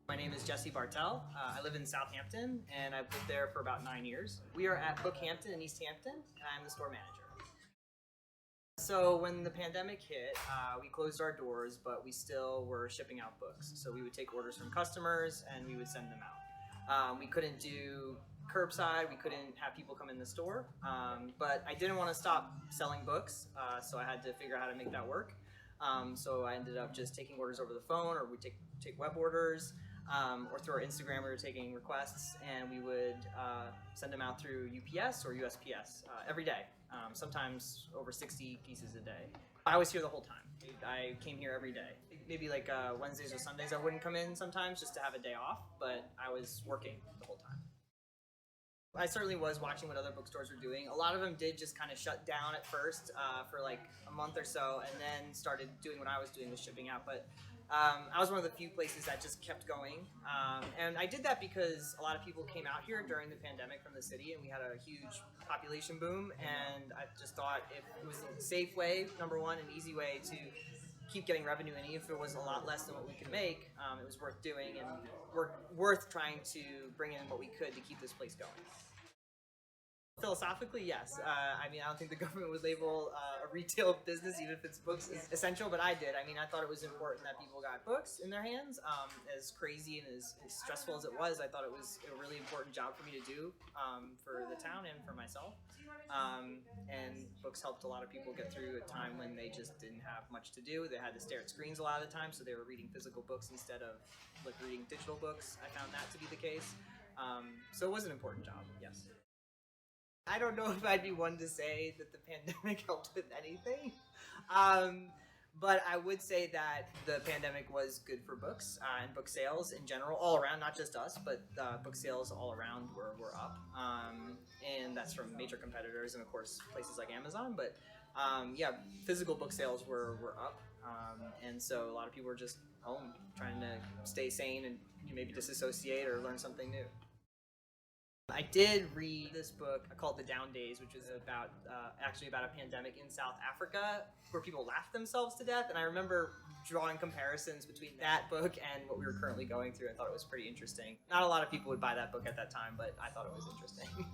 My name is Bartel. I live in Southampton, and I've lived there for about 9 years. We are at BookHampton in East Hampton, and I'm the store manager. So when the pandemic hit, we closed our doors, but we still were shipping out books. So we would take orders from customers, and we would send them out. We couldn't do curbside. We couldn't have people come in the store. But I didn't want to stop selling books, so I had to figure out how to make that work. So I ended up just taking orders over the phone, or we take web orders, or through our Instagram we were taking requests, and we would send them out through UPS or USPS every day, sometimes over 60 pieces a day. I was here the whole time. I came here every day. Maybe like Wednesdays or Sundays I wouldn't come in sometimes just to have a day off, but I was working the whole time. I certainly was watching what other bookstores were doing. A lot of them did just kind of shut down at first for like a month or so, and then started doing what I was doing with shipping out. But I was one of the few places that just kept going. And I did that because a lot of people came out here during the pandemic from the city, and we had a huge population boom. And I just thought if it was a safe way, number one, an easy way to keep getting revenue, and even if it was a lot less than what we could make, it was worth doing and worth trying to bring in what we could to keep this place going. Philosophically, yes. I mean, I don't think the government would label a retail business, even if it's books, is essential, but I did. I mean, I thought it was important that people got books in their hands. As crazy and as stressful as it was, I thought it was a really important job for me to do for the town and for myself. And books helped a lot of people get through a time when they just didn't have much to do. They had to stare at screens a lot of the time, so they were reading physical books instead of like reading digital books. I found that to be the case. So it was an important job, yes. I don't know if I'd be one to say that the pandemic helped with anything. Um, but I would say that the pandemic was good for books and book sales in general, all around, not just us, but book sales all around were up. And that's from major competitors and, of course, places like Amazon. But yeah, physical book sales were up. And so a lot of people were just home trying to stay sane and maybe disassociate or learn something new. I did read this book called The Down Days, which was actually about a pandemic in South Africa where people laughed themselves to death. And I remember drawing comparisons between that book and what we were currently going through. I thought it was pretty interesting. Not a lot of people would buy that book at that time, but I thought it was interesting.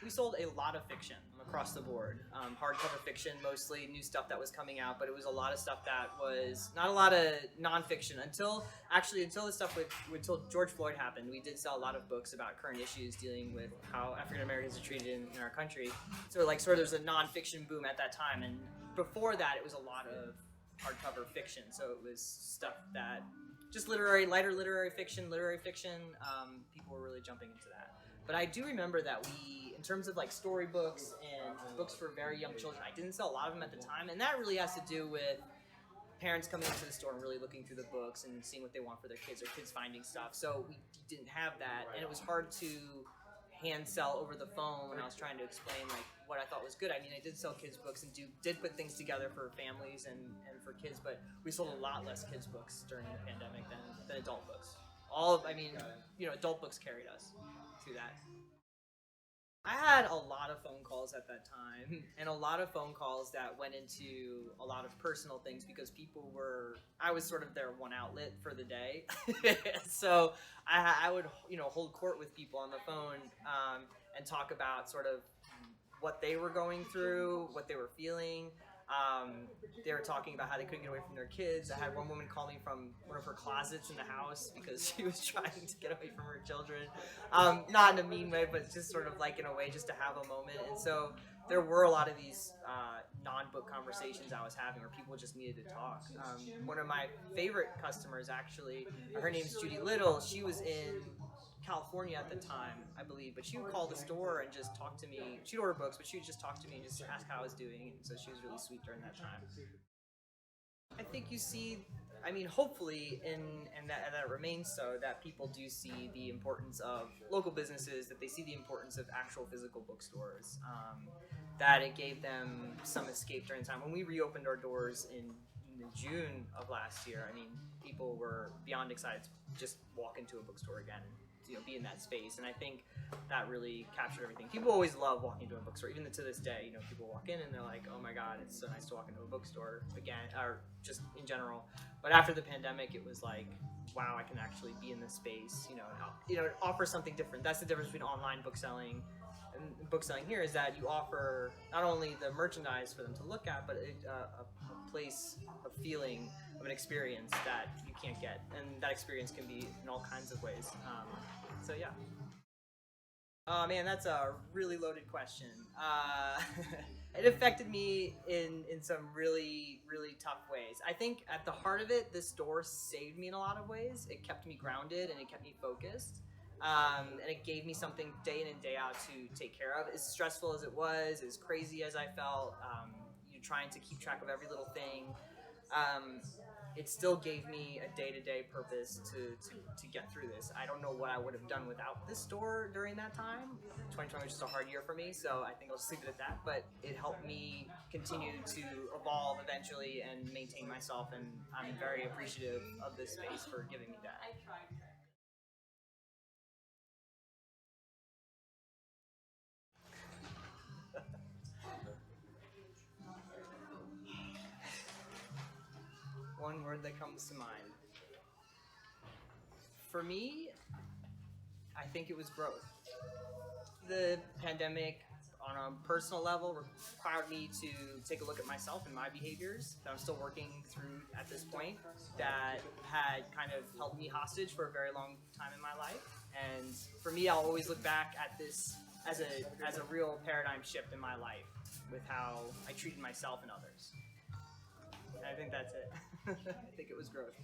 We sold a lot of fiction across the board. Hardcover fiction, mostly new stuff that was coming out, but it was a lot of stuff that was not a lot of nonfiction until until George Floyd happened. We did sell a lot of books about current issues dealing with how African Americans are treated in our country. So like sort of there's a nonfiction boom at that time, and before that it was a lot of hardcover fiction. So it was stuff that just lighter literary fiction. People were really jumping into that. But I do remember that in terms of like storybooks and books for very young children, I didn't sell a lot of them at the time, and that really has to do with parents coming into the store and really looking through the books and seeing what they want for their kids, or kids finding stuff. So we didn't have that, and it was hard to hand sell over the phone when I was trying to explain like what I thought was good. I mean, I did sell kids books and did put things together for families and for kids, but we sold a lot less kids books during the pandemic than adult books. Adult books carried us through that. I had a lot of phone calls at that time, and a lot of phone calls that went into a lot of personal things because I was sort of their one outlet for the day. So I would, hold court with people on the phone and talk about sort of what they were going through, what they were feeling. They were talking about how they couldn't get away from their kids. I had one woman call me from one of her closets in the house because she was trying to get away from her children. Not in a mean way, but just sort of like in a way just to have a moment. And so there were a lot of these non-book conversations I was having where people just needed to talk. One of my favorite customers, actually, her name's Judy Little. She was in California at the time, I believe, but she would call the store and just talk to me. She'd order books, but she would just talk to me and just ask how I was doing, and so she was really sweet during that time. I think you see, I mean, hopefully, and that remains so, that people do see the importance of local businesses, that they see the importance of actual physical bookstores, that it gave them some escape during the time. When we reopened our doors in June of last year, I mean, people were beyond excited to just walk into a bookstore again and be in that space. And I think that really captured everything. People always love walking into a bookstore, even to this day. People walk in and they're like, "Oh my God, it's so nice to walk into a bookstore again," or just in general. But after the pandemic, it was like wow, I can actually be in this space, and offer something different. That's the difference between online bookselling and bookselling here, is that you offer not only the merchandise for them to look at, but a place, a feeling of an experience that you can't get, and that experience can be in all kinds of ways. So yeah. Oh man, that's a really loaded question. It affected me in some really, really tough ways. I think at the heart of it, this store saved me in a lot of ways. It kept me grounded and it kept me focused. And it gave me something day in and day out to take care of. As stressful as it was, as crazy as I felt, you trying to keep track of every little thing. Um, it still gave me a day-to-day purpose to get through this. I don't know what I would have done without this store during that time. 2020 was just a hard year for me, so I think I'll just leave it at that. But it helped me continue to evolve eventually and maintain myself, and I'm very appreciative of this space for giving me that. One word that comes to mind. For me, I think it was growth. The pandemic, on a personal level, required me to take a look at myself and my behaviors that I'm still working through at this point, that had kind of held me hostage for a very long time in my life. And for me, I'll always look back at this as a real paradigm shift in my life with how I treated myself and others. And I think that's it. I think it was growth.